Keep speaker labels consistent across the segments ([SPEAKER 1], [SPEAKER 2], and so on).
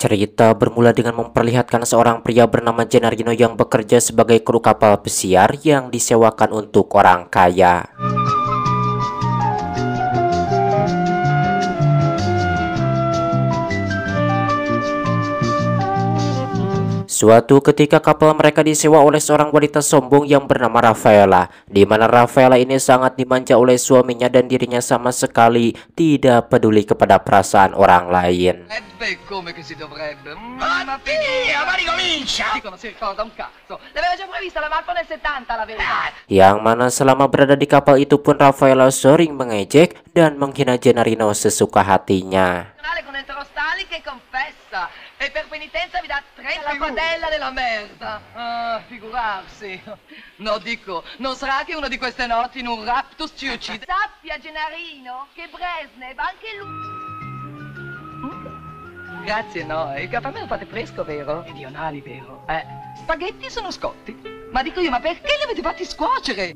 [SPEAKER 1] Cerita bermula dengan memperlihatkan seorang pria bernama Gennarino yang bekerja sebagai kru kapal pesiar yang disewakan untuk orang kaya. Suatu ketika kapal mereka disewa oleh seorang wanita sombong yang bernama Rafaela, di mana Rafaela ini sangat dimanja oleh suaminya dan dirinya sama sekali tidak peduli kepada perasaan orang lain.
[SPEAKER 2] Come che si dovrebbe. Ma finita, ma ricomincia! Dico, non si ricorda un cazzo. L'aveva già prevista la mappa nel 70, la verità.
[SPEAKER 1] Yang mana selama berada di kapal itu pun Rafaela sering mengejek dan menghina Gennarino sesuka hatinya.
[SPEAKER 2] Con Entero Stali che confessa e per penitenza vi dà 30 la padella della merda. Ah, figurarsi. No, dico, non sarà che una di queste notti in un raptus ci uccide. Sappia, Gennarino, che Brezhnev anche lui. Grazie, no, il caffè me lo fate fresco, vero? Meridionali, vero? Spaghetti sono scotti. Ma dico io, ma perché li avete fatti scuocere?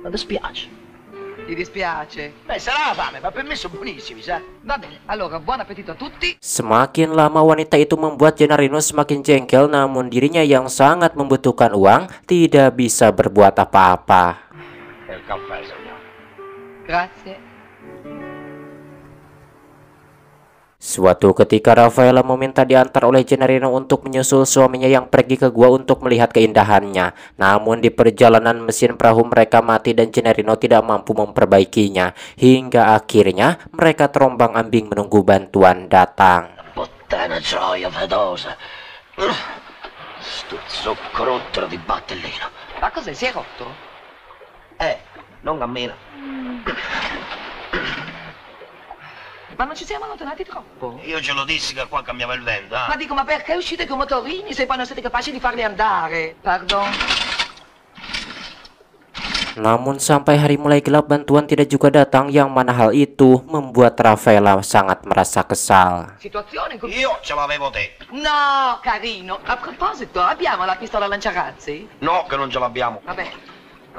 [SPEAKER 2] Non dispiace. Ti dispiace?
[SPEAKER 3] Beh, sarà la fame, ma per me sono buonissimi, sa?
[SPEAKER 2] Va bene, allora buon appetito a tutti.
[SPEAKER 1] Semakin lama wanita itu membuat Gennarino semakin jengkel, namun dirinya yang sangat membutuhkan uang tidak bisa berbuat apa-apa.
[SPEAKER 3] Il caffè, signore.
[SPEAKER 2] Grazie.
[SPEAKER 1] Suatu ketika Rafaela meminta diantar oleh Gennarino untuk menyusul suaminya yang pergi ke gua untuk melihat keindahannya. Namun di perjalanan mesin perahu mereka mati dan Gennarino tidak mampu memperbaikinya. Hingga akhirnya mereka terombang-ambing menunggu bantuan datang.
[SPEAKER 3] Puttana gioia fedosa. Sto zucchero di battellino.
[SPEAKER 2] Ma cos'è? Si è rotto?
[SPEAKER 3] Non cammina.
[SPEAKER 2] Ma non ci siamo allontanati troppo?
[SPEAKER 3] Io ce lo dissi che qua cambiava il vento,
[SPEAKER 2] Ma dico, ma perché uscite con motorini se poi non siete capaci di farli andare? Pardon?
[SPEAKER 1] Namun sampai hari mulai gelap bantuan tidak juga datang, yang mana hal itu membuat Rafaela sangat merasa kesal.
[SPEAKER 2] Situazione in cui...
[SPEAKER 3] Io ce l'avevo te.
[SPEAKER 2] No, carino. A proposito, abbiamo la pistola lanciarazzi?
[SPEAKER 3] No, che non ce l'abbiamo.
[SPEAKER 2] Vabbè,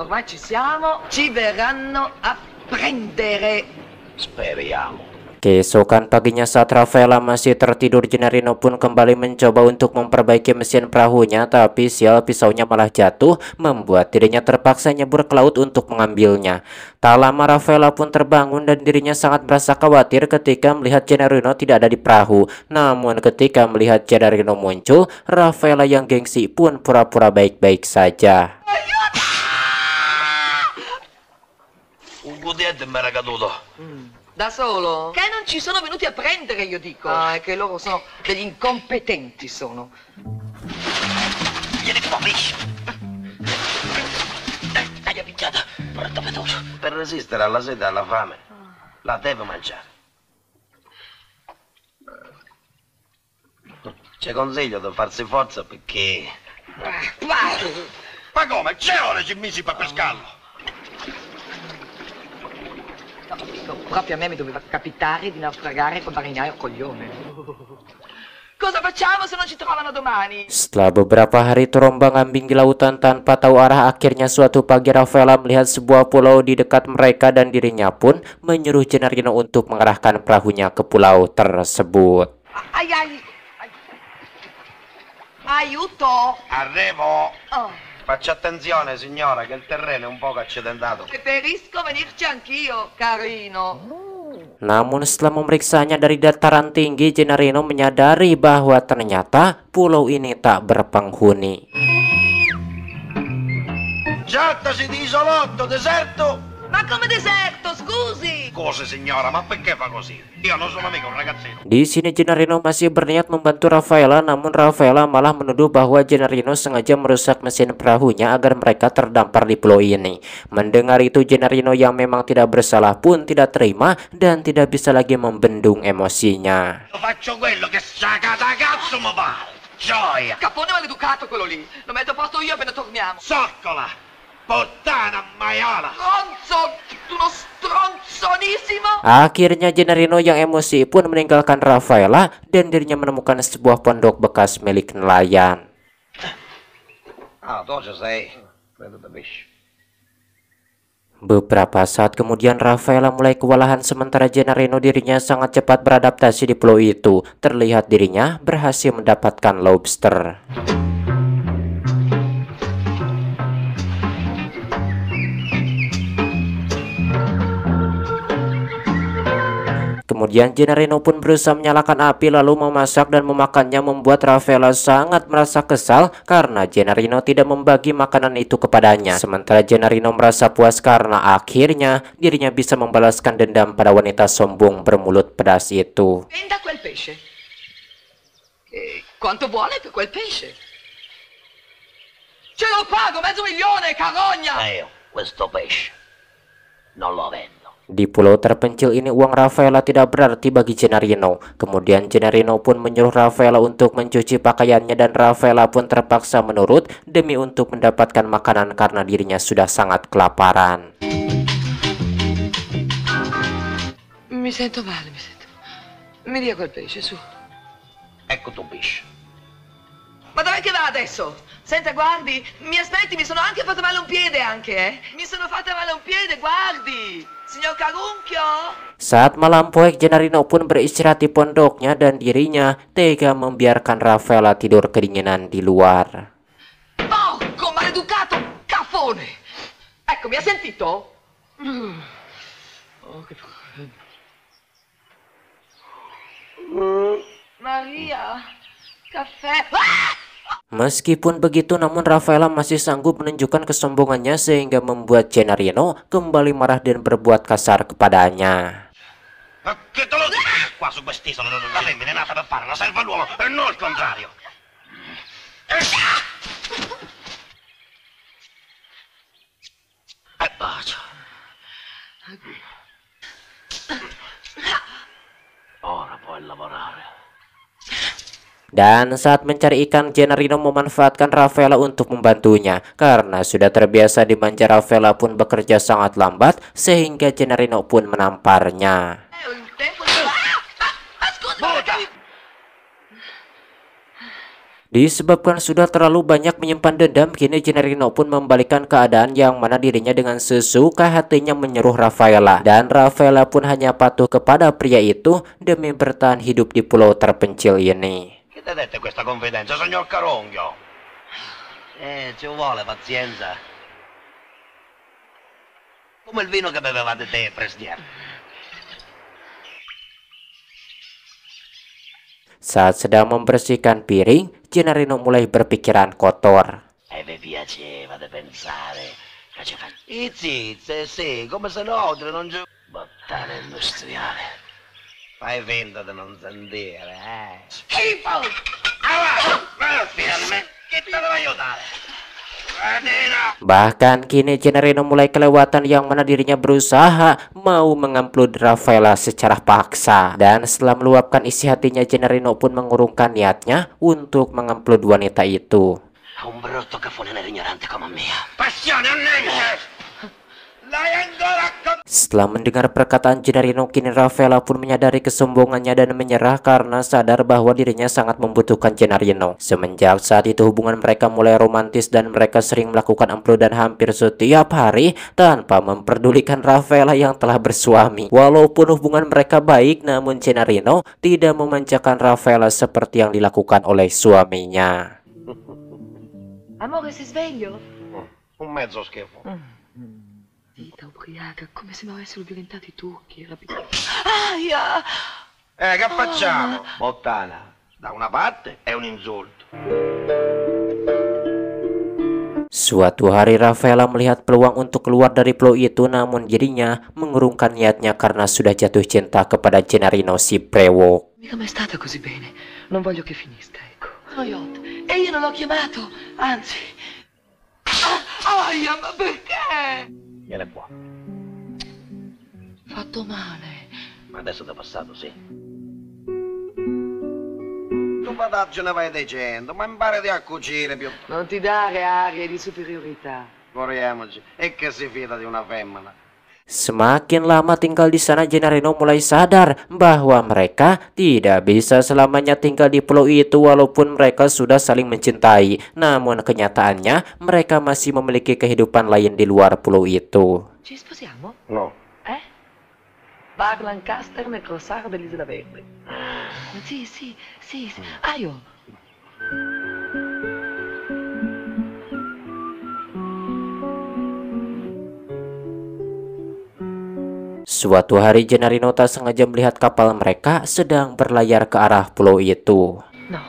[SPEAKER 2] ormai ci siamo. Ci verranno a prendere.
[SPEAKER 3] Speriamo.
[SPEAKER 1] Keesokan paginya saat Rafaela masih tertidur, Gennarino pun kembali mencoba untuk memperbaiki mesin perahunya, tapi sial pisaunya malah jatuh, membuat dirinya terpaksa nyebur ke laut untuk mengambilnya. Tak lama Rafaela pun terbangun dan dirinya sangat merasa khawatir ketika melihat Gennarino tidak ada di perahu. Namun ketika melihat Gennarino muncul, Rafaela yang gengsi pun pura-pura baik-baik saja.
[SPEAKER 3] Un cudetto mi era caduto.
[SPEAKER 2] Da solo? Che non ci sono venuti a prendere, io dico. Ah, è che loro sono degli incompetenti, sono.
[SPEAKER 3] Vieni qua, pesce. Dai, picchiata. Porta fedoso. Per resistere alla sete e alla fame, la deve mangiare. Ci consiglio di farsi forza perché... Ma come? C'è ore ci misi per pescarlo?
[SPEAKER 2] No, dico, proprio a me mi doveva capitare di naufragare col marinaio coglione. Cosa facciamo se non ci trovano domani?
[SPEAKER 1] Setelah beberapa hari terombang-ambing di lautan tanpa tahu arah, akhirnya suatu pagi Rafaela melihat sebuah pulau di dekat mereka dan dirinya pun menyuruh Gennarino untuk mengarahkan perahunya ke pulau tersebut.
[SPEAKER 2] Aiuto!
[SPEAKER 3] Arrivo!
[SPEAKER 2] Oh.
[SPEAKER 3] Faccia attenzione, signora, che il terreno è un poco accidentato.
[SPEAKER 2] Preferisco venirci anch'io, carino.
[SPEAKER 1] Namun setelah memeriksanya dari dataran tinggi, Gennarino menyadari bahwa ternyata pulau ini tak berpenghuni.
[SPEAKER 3] Trattasi di isolotto, deserto.
[SPEAKER 2] Ma come deserto, scusi?
[SPEAKER 3] Cosa, signora? Ma perché fa così? Io non sono mica un ragazzino.
[SPEAKER 1] Di sini Gennarino masih berniat membantu Rafaela, namun Rafaela malah menuduh bahwa Gennarino sengaja merusak mesin perahunya agar mereka terdampar di pulau ini. Mendengar itu, Gennarino yang memang tidak bersalah pun tidak terima dan tidak bisa lagi membendung emosinya.
[SPEAKER 3] Io faccio quello che sacata cazzo mi pare. Gioia.
[SPEAKER 2] Cappone maleducato quello lì. Lo metto a posto io appena torniamo.
[SPEAKER 3] Zoccola. Puttana maiala.
[SPEAKER 2] Stronzo! Uno stronzonissimo!
[SPEAKER 1] Akhirnya Gennarino yang emosi pun meninggalkan Rafaela dan dirinya menemukan sebuah pondok bekas milik nelayan.
[SPEAKER 3] Ah, tu ci sei. Credo da pesce.
[SPEAKER 1] Beberapa saat kemudian Rafaela mulai kewalahan sementara Gennarino dirinya sangat cepat beradaptasi di pulau itu. Terlihat dirinya berhasil mendapatkan lobster. Kemudian Gennarino pun berusaha menyalakan api lalu memasak dan memakannya, membuat Rafaela sangat merasa kesal karena Gennarino tidak membagi makanan itu kepadanya. Sementara Gennarino merasa puas karena akhirnya dirinya bisa membalaskan dendam pada wanita sombong bermulut pedas itu.
[SPEAKER 2] Venda quel pesce. Quanto vuole per quel pesce? Ce lo pago, $500.000, carogna!
[SPEAKER 3] Io, questo pesce, non lo vendo.
[SPEAKER 1] Di pulau terpencil ini uang Rafaela tidak berarti bagi Gennarino. Kemudian Gennarino pun menyuruh Rafaela untuk mencuci pakaiannya dan Rafaela pun terpaksa menurut demi untuk mendapatkan makanan karena dirinya sudah sangat kelaparan.
[SPEAKER 2] Mi sento male, mi sento. Mi dia quel pesce, su.
[SPEAKER 3] Ecco tuo pesce.
[SPEAKER 2] Ma dov'è che va adesso? Senta, guardi, mi aspetti, mi sono anche fatta male un piede Mi sono fatta male un piede, guardi. Signor Carunchio?
[SPEAKER 1] Saat malam poek, Gennarino pun beristirahat di pondoknya dan dirinya tega membiarkan Rafaela tidur kedinginan di luar.
[SPEAKER 2] Porco maleducato cafone! Ecco, mi ha sentito? Oh, che... Maria, caffè...
[SPEAKER 1] Meskipun begitu, namun Rafaela masih sanggup menunjukkan kesombongannya sehingga membuat Gennarino kembali marah dan berbuat kasar kepadanya.
[SPEAKER 3] Ma che te lo dico? Qua su quest'isola la femmina è nata per fare la serva all'uomo e non il contrario. E bacio. Ora puoi lavorare.
[SPEAKER 1] Dan saat mencari ikan, Gennarino memanfaatkan Rafaela untuk membantunya. Karena sudah terbiasa dimanja, Rafaela pun bekerja sangat lambat sehingga Gennarino pun menamparnya. Disebabkan sudah terlalu banyak menyimpan dendam, kini Gennarino pun membalikan keadaan yang mana dirinya dengan sesuka hatinya menyuruh Rafaela. Dan Rafaela pun hanya patuh kepada pria itu demi bertahan hidup di pulau terpencil ini.
[SPEAKER 3] Che ti ha detto questa confidenza, signor Caronghio? Ci vuole pazienza. Come il vino che bevevate te, Presdier.
[SPEAKER 1] Saat sedang membersihkan piring, Gennarino mulai berpikiran kotor.
[SPEAKER 3] E vi piaceva di pensare che ci fa... sì, come se inoltre non c'è... Bottale industriale. Fai finta di non sentire, Schifo! Fermi! Che te devo aiutare?
[SPEAKER 1] Bahkan kini Gennarino mulai kelewatan yang mana dirinya berusaha mau mengamplud Rafaela secara paksa. Dan setelah meluapkan isi hatinya, Gennarino pun mengurungkan niatnya untuk mengamplud wanita itu.
[SPEAKER 3] Un brutto caffone ignorante come me. Passione annegge!
[SPEAKER 1] Setelah mendengar perkataan Gennarino, kini Rafaela pun menyadari kesombongannya dan menyerah karena sadar bahwa dirinya sangat membutuhkan Gennarino. Semenjak saat itu hubungan mereka mulai romantis dan mereka sering melakukan ampludan hampir setiap hari tanpa memperdulikan Rafaela yang telah bersuami. Walaupun hubungan mereka baik, namun Gennarino tidak memanjakan Rafaela seperti yang dilakukan oleh suaminya.
[SPEAKER 2] Amore, si sveglio?
[SPEAKER 3] Un mezzo schifo.
[SPEAKER 2] Vita ubriaca, come se mi avessero diventati i turchi. Aia!
[SPEAKER 3] Che facciamo? Bottana, da una parte è un insulto.
[SPEAKER 1] Suatu hari Rafaela melihat peluang untuk keluar dari pulau itu, namun dirinya mengurungkan niatnya karena sudah jatuh cinta kepada Gennarino si brewok.
[SPEAKER 2] Mica mai stata così bene. Non voglio che finisca, ecco. Toyota. E io non l'ho chiamato, anzi. Aia, ma perché?
[SPEAKER 3] Viene qua.
[SPEAKER 2] Fatto male.
[SPEAKER 3] Ma adesso ti è passato, sì. Tu vadaggene vai dicendo, ma imparati a cucire più.
[SPEAKER 2] Non ti dare arie di superiorità.
[SPEAKER 3] Corriamoci. E che si fida di una femmina.
[SPEAKER 1] Semakin lama tinggal di sana, Gennarino mulai sadar bahwa mereka tidak bisa selamanya tinggal di pulau itu walaupun mereka sudah saling mencintai. Namun kenyataannya mereka masih memiliki kehidupan lain di luar pulau itu.
[SPEAKER 2] Ci sposiamo?
[SPEAKER 3] No.
[SPEAKER 2] Eh? Bar Lancaster nel Corsaro dell'Isola Verde. Sì, sì, sì, sì. Ayo.
[SPEAKER 1] Suatu hari Gennarino tak sengaja melihat kapal mereka sedang berlayar ke arah pulau itu.
[SPEAKER 2] No,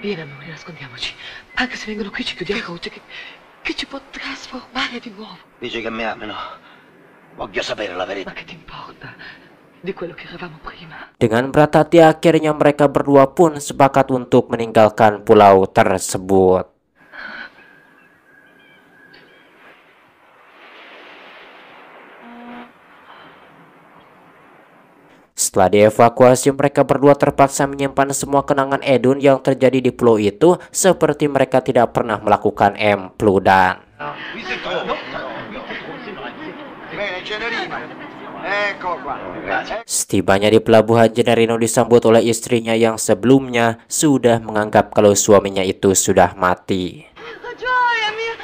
[SPEAKER 2] vieni amore, nascondiamoci. Anche se vengono qui ci chiudiamo a croce che ci può trasformare di nuovo.
[SPEAKER 3] Dici che mi ami, no? Voglio sapere la
[SPEAKER 2] Ma
[SPEAKER 3] verità.
[SPEAKER 2] che ti importa di quello che eravamo prima?
[SPEAKER 1] Dengan berat hati akhirnya mereka berdua pun sepakat untuk meninggalkan pulau tersebut. Setelah dievakuasi, mereka berdua terpaksa menyimpan semua kenangan Edun yang terjadi di pulau itu, seperti mereka tidak pernah melakukan empludan. Setibanya di pelabuhan, Gennarino disambut oleh istrinya yang sebelumnya sudah menganggap kalau suaminya itu sudah mati.
[SPEAKER 2] Gioia mia,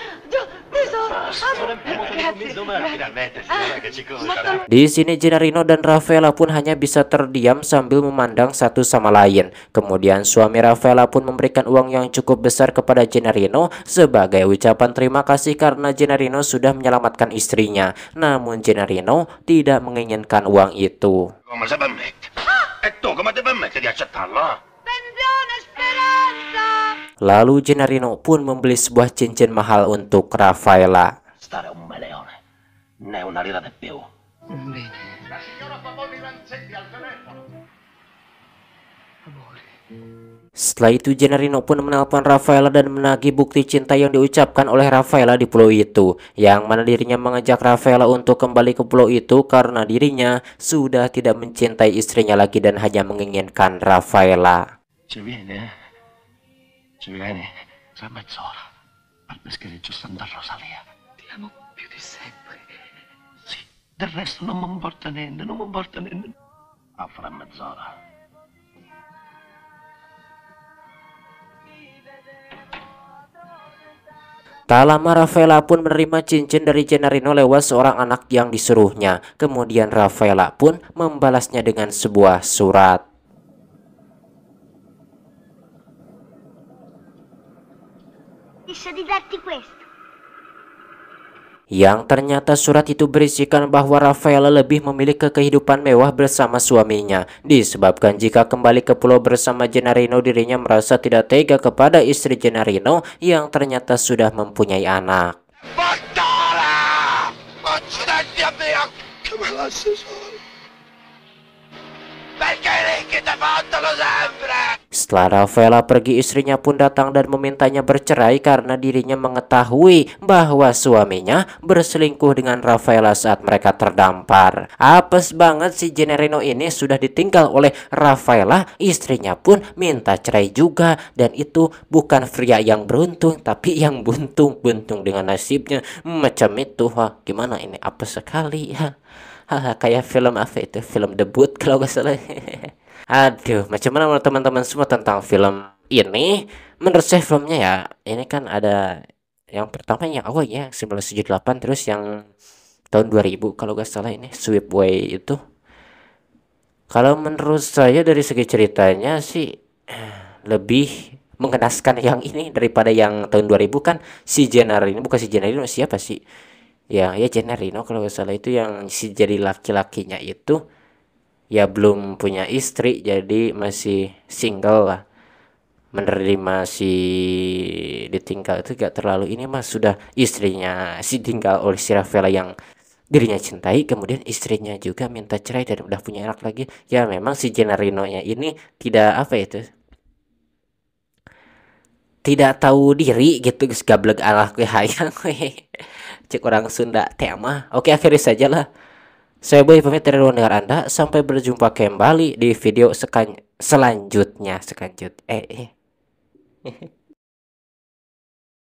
[SPEAKER 1] Di sini Gennarino dan Raffaella pun hanya bisa terdiam sambil memandang satu sama lain. Kemudian suami Raffaella pun memberikan uang yang cukup besar kepada Gennarino sebagai ucapan terima kasih karena Gennarino sudah menyelamatkan istrinya. Namun Gennarino tidak menginginkan uang itu.
[SPEAKER 3] Come se permette? E tu come ti permetti di accettarlo?
[SPEAKER 2] Attenzione, Speranza!
[SPEAKER 1] Lalu Gennarino pun membeli sebuah cincin mahal untuk Raffaella.
[SPEAKER 3] Stare un meleone. Né una lira di più.
[SPEAKER 2] Bene. Amore.
[SPEAKER 1] Setelah itu Gennarino pun menelpon Raffaella dan menagih bukti cinta yang diucapkan oleh Raffaella di pulau itu, yang mana dirinya mengajak Raffaella untuk kembali ke pulau itu karena dirinya sudah tidak mencintai istrinya lagi dan hanya menginginkan Raffaella.
[SPEAKER 3] Ci vieni, eh? Ci vieni? Tra mezz'ora. Al peschereccio Santa Rosalia.
[SPEAKER 2] Ti amo più di sempre.
[SPEAKER 3] Sì, del resto non mi importa niente, non mi importa niente. A fra mezz'ora.
[SPEAKER 1] Tak lama Raffaella pun menerima cincin dari Gennarino lewat seorang anak yang disuruhnya. Kemudian Raffaella pun membalasnya dengan sebuah surat.
[SPEAKER 4] Disse di darti questo.
[SPEAKER 1] Yang ternyata surat itu berisikan bahwa Raffaella lebih memilih ke kehidupan mewah bersama suaminya. Disebabkan jika kembali ke pulau bersama Gennarino, dirinya merasa tidak tega kepada istri Gennarino yang ternyata sudah mempunyai anak.
[SPEAKER 3] Battara! Accidenti a me, che me lasci solo. Perché ricchi ti fanno sempre?
[SPEAKER 1] Setelah Raffaella pergi, istrinya pun datang dan memintanya bercerai karena dirinya mengetahui bahwa suaminya berselingkuh dengan Raffaella saat mereka terdampar. Apes banget si Gennarino ini, sudah ditinggal oleh Raffaella, istrinya pun minta cerai juga. Dan itu bukan pria yang beruntung, tapi yang buntung-buntung dengan nasibnya. Macam itu, wah gimana ini, apes sekali ya. Kayak film apa itu, film debut kalau gak salah. Aduh, macam mana menurut teman-teman semua tentang film ini? Menurut saya filmnya ya, ini kan ada yang pertama yang awalnya 1978, terus yang tahun 2000 kalau gak salah ini Sweep Way itu. Kalau menurut saya dari segi ceritanya sih lebih mengenaskan yang ini daripada yang tahun 2000 kan. Si Gennarino, bukan si Gennarino, siapa sih? Ya Gennarino kalau gak salah itu yang si jadi laki-lakinya itu ya belum punya istri, jadi masih single lah, menerima si ditinggal itu gak terlalu. Ini mah sudah istrinya si tinggal oleh si Raffaella yang dirinya cintai, kemudian istrinya juga minta cerai dan udah punya anak lagi. Ya memang si Gennarino nya ini tidak apa itu, tidak tahu diri gitu, gablek alah ke hayang cek orang Sunda tema. Oke, akhiri saja lah. Saya Boy pamit dari ruang dengar Anda. Sampai berjumpa kembali di video selanjutnya.